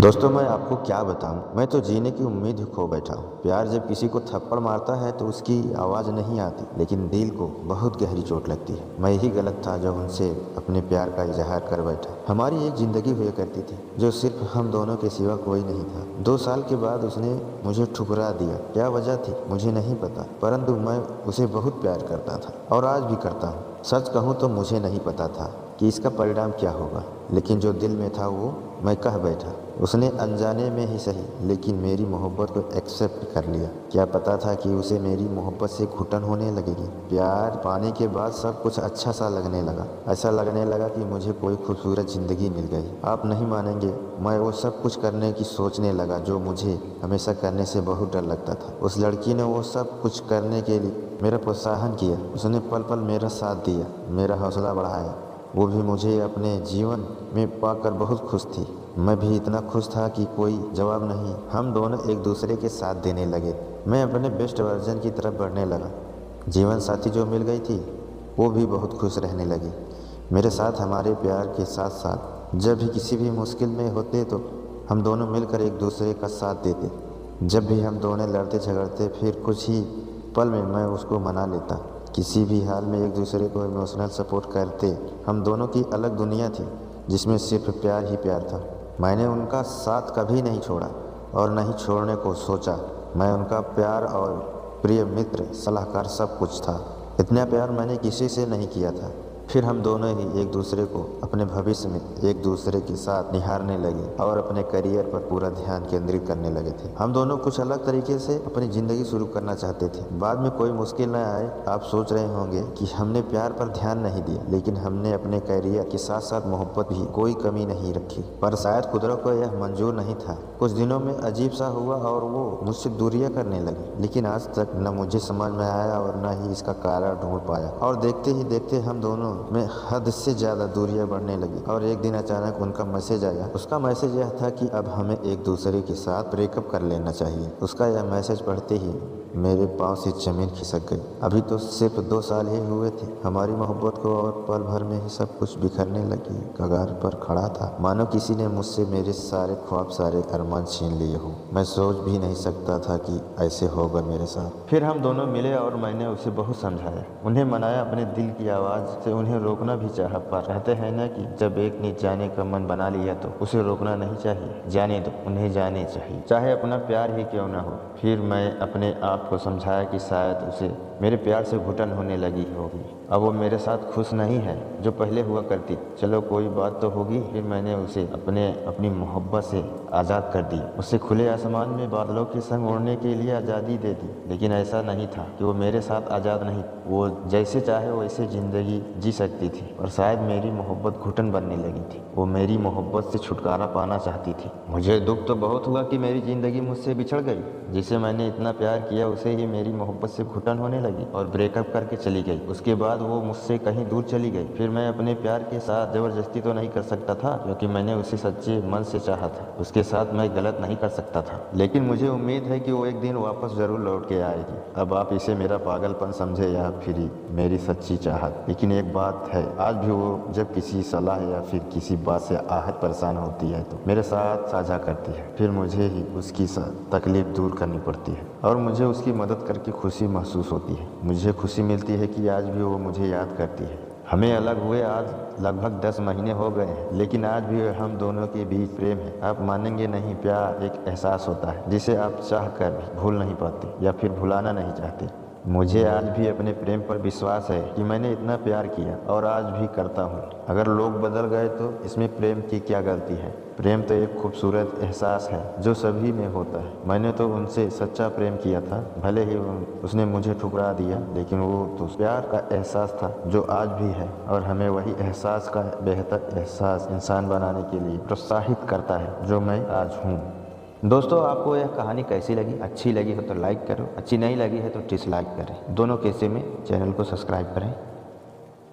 दोस्तों मैं आपको क्या बताऊं, मैं तो जीने की उम्मीद ही खो बैठा हूँ। प्यार जब किसी को थप्पड़ मारता है तो उसकी आवाज़ नहीं आती, लेकिन दिल को बहुत गहरी चोट लगती है। मैं ही गलत था जो उनसे अपने प्यार का इजहार कर बैठा। हमारी एक ज़िंदगी हुआ करती थी जो सिर्फ हम दोनों के सिवा कोई नहीं था। 2 साल के बाद उसने मुझे ठुकरा दिया। क्या वजह थी मुझे नहीं पता, परंतु मैं उसे बहुत प्यार करता था और आज भी करता हूँ। सच कहूँ तो मुझे नहीं पता था कि इसका परिणाम क्या होगा, लेकिन जो दिल में था वो मैं कह बैठा। उसने अनजाने में ही सही, लेकिन मेरी मोहब्बत को एक्सेप्ट कर लिया। क्या पता था कि उसे मेरी मोहब्बत से घुटन होने लगेगी। प्यार पाने के बाद सब कुछ अच्छा सा लगने लगा। ऐसा लगने लगा कि मुझे कोई खूबसूरत ज़िंदगी मिल गई। आप नहीं मानेंगे, मैं वो सब कुछ करने की सोचने लगा जो मुझे हमेशा करने से बहुत डर लगता था। उस लड़की ने वो सब कुछ करने के लिए मेरा प्रोत्साहन किया। उसने पल पल मेरा साथ दिया, मेरा हौसला बढ़ाया। वो भी मुझे अपने जीवन में पाकर बहुत खुश थी। मैं भी इतना खुश था कि कोई जवाब नहीं। हम दोनों एक दूसरे के साथ देने लगे। मैं अपने बेस्ट वर्जन की तरफ बढ़ने लगा। जीवन साथी जो मिल गई थी वो भी बहुत खुश रहने लगी मेरे साथ। हमारे प्यार के साथ साथ जब भी किसी भी मुश्किल में होते तो हम दोनों मिलकर एक दूसरे का साथ देते। जब भी हम दोनों लड़ते झगड़ते, फिर कुछ ही पल में मैं उसको मना लेता। किसी भी हाल में एक दूसरे को इमोशनल सपोर्ट करते। हम दोनों की अलग दुनिया थी जिसमें सिर्फ प्यार ही प्यार था। मैंने उनका साथ कभी नहीं छोड़ा और नहीं छोड़ने को सोचा। मैं उनका प्यार और प्रिय मित्र, सलाहकार सब कुछ था। इतना प्यार मैंने किसी से नहीं किया था। फिर हम दोनों ही एक दूसरे को अपने भविष्य में एक दूसरे के साथ निहारने लगे और अपने करियर पर पूरा ध्यान केंद्रित करने लगे थे। हम दोनों कुछ अलग तरीके से अपनी ज़िंदगी शुरू करना चाहते थे। बाद में कोई मुश्किल न आए। आप सोच रहे होंगे कि हमने प्यार पर ध्यान नहीं दिया, लेकिन हमने अपने करियर के साथ साथ मोहब्बत भी कोई कमी नहीं रखी। पर शायद कुदरत को यह मंजूर नहीं था। कुछ दिनों में अजीब सा हुआ और वो मुझसे दूरियां करने लगी, लेकिन आज तक न मुझे समझ में आया और न ही इसका कारण ढूंढ पाया। और देखते ही देखते हम दोनों में हद से ज़्यादा दूरियां बढ़ने लगी। और एक दिन अचानक उनका मैसेज आया। उसका मैसेज यह था कि अब हमें एक दूसरे के साथ ब्रेकअप कर लेना चाहिए। उसका यह मैसेज पढ़ते ही मेरे पाँव से ज़मीन खिसक गई। अभी तो सिर्फ 2 साल ही हुए थे हमारी मोहब्बत को, और पल भर में ही सब कुछ बिखरने लगी। कगार पर खड़ा था, मानो किसी ने मुझसे मेरे सारे ख्वाब, सारे अरमान छीन लिए हो। मैं सोच भी नहीं सकता था कि ऐसे होगा मेरे साथ। फिर हम दोनों मिले और मैंने उसे बहुत समझाया, उन्हें मनाया। अपने दिल की आवाज़ से उन्हें रोकना भी चाहा, पर कहते हैं ना कि जब एक ने जाने का मन बना लिया तो उसे रोकना नहीं चाहिए। जाने दो, उन्हें जाने चाहिए, चाहे अपना प्यार ही क्यों ना हो। फिर मैं अपने आप को समझाया कि शायद उसे मेरे प्यार से घुटन होने लगी होगी। अब वो मेरे साथ खुश नहीं है जो पहले हुआ करती। चलो कोई बात तो होगी। फिर मैंने उसे अपनी मोहब्बत से आज़ाद कर दी। उसे खुले आसमान में बादलों के संग उड़ने के लिए आज़ादी दे दी। लेकिन ऐसा नहीं था कि वो मेरे साथ आज़ाद नहीं, वो जैसे चाहे वैसे ज़िंदगी जी सकती थी। और शायद मेरी मोहब्बत घुटन बनने लगी थी। वो मेरी मोहब्बत से छुटकारा पाना चाहती थी। मुझे दुख तो बहुत हुआ कि मेरी ज़िंदगी मुझसे बिछड़ गई। जिसे मैंने इतना प्यार किया उसे ही मेरी मोहब्बत से घुटन होने लगी और ब्रेकअप करके चली गई। उसके बाद वो मुझसे कहीं दूर चली गई। फिर मैं अपने प्यार के साथ ज़बरदस्ती तो नहीं कर सकता था, क्योंकि मैंने उसे सच्चे मन से चाहा था। उसके साथ मैं गलत नहीं कर सकता था, लेकिन मुझे उम्मीद है कि वो एक दिन वापस ज़रूर लौट के आएगी। अब आप इसे मेरा पागलपन समझे या फिर मेरी सच्ची चाहत, लेकिन एक बात है, आज भी वो जब किसी सलाह या फिर किसी बात से आहत परेशान होती है तो मेरे साथ साझा करती है। फिर मुझे ही उसकी तकलीफ दूर करनी पड़ती है और मुझे उसकी मदद करके खुशी महसूस होती है। मुझे खुशी मिलती है कि आज भी वो मुझे याद करती है। हमें अलग हुए आज लगभग 10 महीने हो गए हैं, लेकिन आज भी हम दोनों के बीच प्रेम है। आप मानेंगे नहीं, प्यार एक एहसास होता है जिसे आप चाह कर भी भूल नहीं पाते या फिर भुलाना नहीं चाहते। मुझे आज भी अपने प्रेम पर विश्वास है कि मैंने इतना प्यार किया और आज भी करता हूँ। अगर लोग बदल गए तो इसमें प्रेम की क्या गलती है। प्रेम तो एक खूबसूरत एहसास है जो सभी में होता है। मैंने तो उनसे सच्चा प्रेम किया था, भले ही उसने मुझे ठुकरा दिया, लेकिन वो तो प्यार का एहसास था जो आज भी है। और हमें वही एहसास का बेहतर एहसास इंसान बनाने के लिए प्रोत्साहित करता है जो मैं आज हूँ। दोस्तों, आपको यह कहानी कैसी लगी? अच्छी लगी हो तो लाइक करो, अच्छी नहीं लगी है तो डिसलाइक करें। दोनों केसे में चैनल को सब्सक्राइब करें।